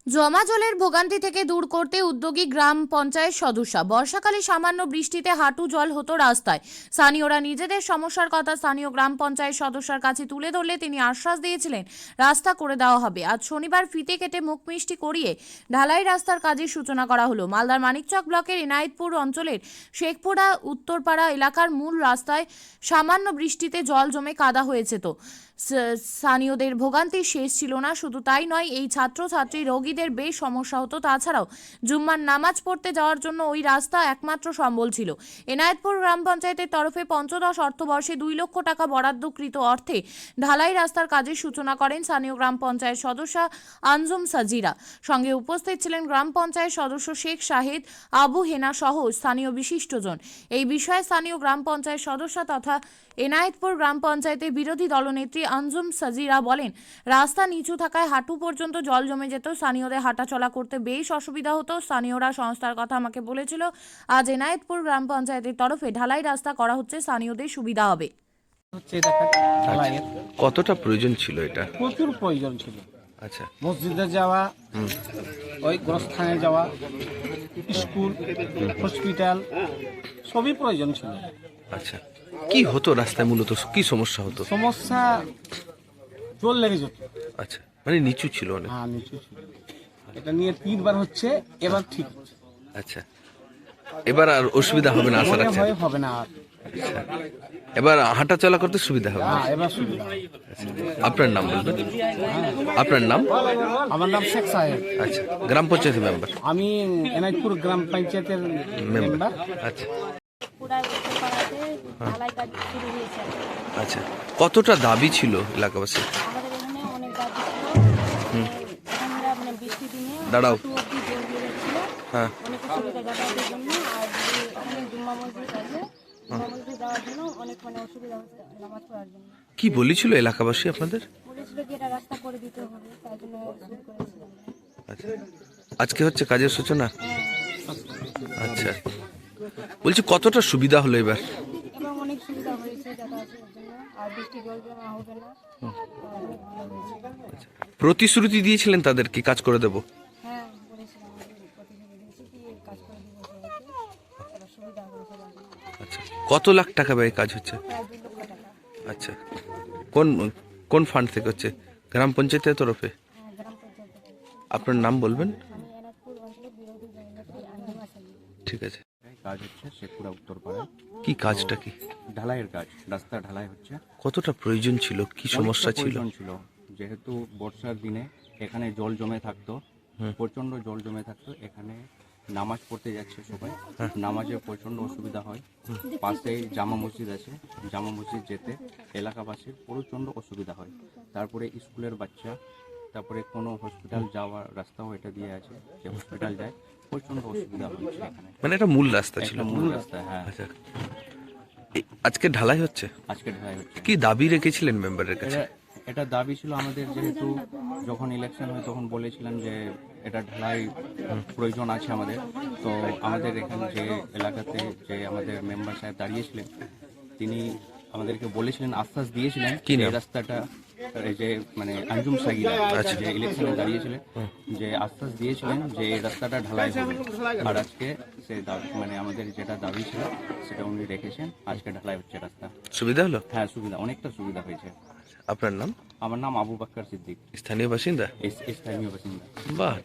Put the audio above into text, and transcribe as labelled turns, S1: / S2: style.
S1: জমা জলের ভোগান্তি থেকে দূর করতে উদ্যোগী গ্রাম পঞ্চায়েত সদস্য। বর্ষাকালে সামান্য বৃষ্টিতে হাঁটু জল হতো রাস্তায়। স্থানীয়রা নিজেদের সমস্যার কথা স্থানীয় গ্রাম পঞ্চায়েত সদস্যের কাছে তুলে ধরলে তিনি আশ্বাস দিয়েছিলেন রাস্তা করে দেওয়া হবে। আজ শনিবার ফিতে কেটে মুখ মিষ্টি করিয়ে ঢালাই রাস্তার কাজের সূচনা করা হলো। মালদার মানিকচক ব্লকের এনায়েতপুর অঞ্চলের শেখপুরা উত্তরপাড়া এলাকার মূল রাস্তায় সামান্য বৃষ্টিতে জল জমে কাদা হয়েছে। তো স্থানীয়দের ভোগান্তি শেষ ছিল না। শুধু তাই নয়, এই ছাত্রছাত্রী রোগীদের বেশ সমস্যা হতো। তাছাড়াও জুম্মার নামাজ পড়তে যাওয়ার জন্য ওই রাস্তা একমাত্র সম্বল ছিল। এনায়েতপুর গ্রাম পঞ্চায়েতের তরফে পঞ্চদশ অর্থবর্ষে 2 লক্ষ টাকা বরাদ্দকৃত অর্থে ঢালাই রাস্তার কাজের সূচনা করেন স্থানীয় গ্রাম পঞ্চায়েত সদস্য আঞ্জুম সাজিরা। সঙ্গে উপস্থিত ছিলেন গ্রাম পঞ্চায়েত সদস্য শেখ শাহেদ, আবু হেনা সহ স্থানীয় বিশিষ্টজন। এই বিষয়ে স্থানীয় গ্রাম পঞ্চায়েত সদস্য তথা এনায়েতপুর গ্রাম পঞ্চায়েতের বিরোধী দলনেত্রী আঞ্জুম সাজিরা বলেন, রাস্তা নিচু থাকায় হাঁটু পর্যন্ত জল জমে যেত। স্থানীয়দের হাঁটাচলা করতে বেশ অসুবিধা হতো। স্থানীয়রা সংস্থার কথা আমাকে বলেছিল, আজ এনায়েতপুর গ্রাম পঞ্চায়েতের তরফে ঢালাই রাস্তা করা হচ্ছে, স্থানীয়দের সুবিধা হবে।
S2: কতটা প্রয়োজন ছিল এটা?
S3: প্রচুর প্রয়োজন ছিল।
S2: আচ্ছা,
S3: মসজিদে যাওয়া, ওই গোরস্থানে যাওয়া, স্কুল, হসপিটাল সবই প্রয়োজন ছিল।
S2: আচ্ছা, কি হতো রাস্তায়, মূলত কি সমস্যা হতো?
S3: সমস্যা জল লেগে যেত।
S2: আচ্ছা, মানে নিচু ছিল অনেক।
S3: হ্যাঁ, নিচু ছিল। এটা নিয়ে 3 বার হচ্ছে, এবার ঠিক হচ্ছে।
S2: আচ্ছা, এবার আর অসুবিধা হবে না আশা
S3: মনে
S2: রাখছেন?
S3: ভয় হবে না আর।
S2: আচ্ছা, এবার হাঁটা চলা করতে সুবিধা হবে?
S3: হ্যাঁ, এবার সুবিধা হবে।
S2: আপনার নাম বলবেন? আপনার নাম?
S3: আমার নাম শেখ সাহেব।
S2: আচ্ছা, গ্রাম পঞ্চায়েত মেম্বার?
S3: আমি এনায়েতপুর গ্রাম পঞ্চায়েতের মেম্বার।
S2: আচ্ছা
S4: পুরা উত্তরপাড়াতে ঢালাই কাজ শুরু হয়েছে।
S2: আচ্ছা, কতটা দাবি ছিল এলাকাবাসী?
S4: আমাদের এখানে অনেক কাজ ছিল। আমরা মানে বৃষ্টি দিনে
S2: দাঁড়াও।
S4: হাঁটু অব্দি জল দিয়ে যাচ্ছিল।
S2: হ্যাঁ,
S4: অনেক অসুবিধা যাতায়াতের জন্য। আর যদি ওখানে জুম্মা মসজিদ আছে, জুম্মা মসজিদে যাওয়ার জন্য অনেক মানে অসুবিধা হচ্ছে নামাজ পড়ার জন্য।
S2: কি বলেছিল এলাকাবাসী আপনাদের?
S4: বলেছিল কি এটা রাস্তা করে দিতে হবে, তার জন্য শুরু করেছিলাম।
S2: আচ্ছা, আজকে হচ্ছে কাজের সূচনা? আচ্ছা, বলছি কতটা সুবিধা হলো এবার?
S4: এবার অনেক সুবিধা হয়েছে যাতায়াতের জন্য, আর বৃষ্টি জল জমা হবে না। অনেক ভালো হয়েছে।
S2: প্রতিশ্রুতি দিয়েছিলেন তাদের কি কাজ করে দেব?
S4: হ্যাঁ, বলেছিলাম, প্রতিনিধি দিয়েছি কি কাজ করে দিব সবাইকে, এবার সুবিধা হবে সবার জন্য।
S2: আচ্ছা, কত লাখ টাকা ব্যয় কাজ হচ্ছে?
S4: প্রায় 2 লক্ষ টাকা।
S2: আচ্ছা, কোন কোন ফান্ড থেকে হচ্ছে? গ্রাম পঞ্চায়েতের তরফে?
S4: হ্যাঁ, গ্রাম পঞ্চায়েত থেকে।
S2: আপনার নাম বলবেন?
S4: আমি এনায়তপুর অঞ্চলের বিরোধী দলনেত্রী আঞ্জুম সাজিরা।
S2: ঠিক আছে।
S5: কাজ হচ্ছে শেখপুরা উত্তরপাড়ায়,
S2: কি কাজটা কি?
S5: ঢালাইয়ের কাজ, রাস্তা ঢালাই হচ্ছে।
S2: কতটা প্রয়োজন ছিল, কি সমস্যা
S5: অনেকটা
S2: ছিল?
S5: প্রয়োজন ছিল, যেহেতু বর্ষার দিনে এখানে জল জমে থাকতো, প্রচণ্ড জল জমে থাকতো। এখানে নামাজ পড়তে যাচ্ছে সবাই, নামাজে প্রচণ্ড অসুবিধা হয়। পাশেই জামা মসজিদ আছে, জামা মসজিদ যেতে এলাকাবাসীর প্রচণ্ড অসুবিধা হয়। তারপরে স্কুলের বাচ্চা, তারপরে কোনো হসপিটাল যাওয়ার রাস্তাও এটা দিয়ে আছে, যে হসপিটাল যায়, প্রচণ্ড অসুবিধা হচ্ছে এখানে।
S2: মানে এটা মূল রাস্তা ছিল?
S5: একটা মূল রাস্তা, হ্যাঁ।
S2: আচ্ছা, আজকে ঢালাই হচ্ছে?
S5: আজকে ঢালাই হচ্ছে।
S2: কি দাবি রেখেছিলেন মেম্বারের কাছে?
S5: এটা দাবি ছিল আমাদের, যেহেতু যখন ইলেকশন হয় তখন বলেছিলাম যে এটা ঢালাই প্রয়োজন আছে আমাদের। তো আমাদের এখানে যে এলাকাতে যে আমাদের মেম্বার সাহেব দাঁড়িয়েছিলেন, তিনি আমাদেরকে বলেছিলেন, আশ্বাস দিয়েছিলেন
S2: কি নাম?
S5: এই রাস্তাটা, এই যে মানে আঞ্জুম সাগিরা যে ইলেকশনে দাঁড়িয়েছিলেন, যে আশ্বাস দিয়েছিলেন যে এই রাস্তাটা ঢালাই হবে। আর আজকে সেই দাবি মানে আমাদের যেটা দাবি ছিল সেটা উনি রেখেছেন, আজকে ঢালাই হচ্ছে রাস্তা।
S2: সুবিধা হলো?
S5: হ্যাঁ, সুবিধা, অনেকটা সুবিধা হয়েছে।
S2: আপনার নাম?
S5: আমার নাম আবু বাক্কার সিদ্দিক,
S2: স্থানীয় বাসিন্দা?
S5: স্থানীয় বাসিন্দা।
S2: বাহ।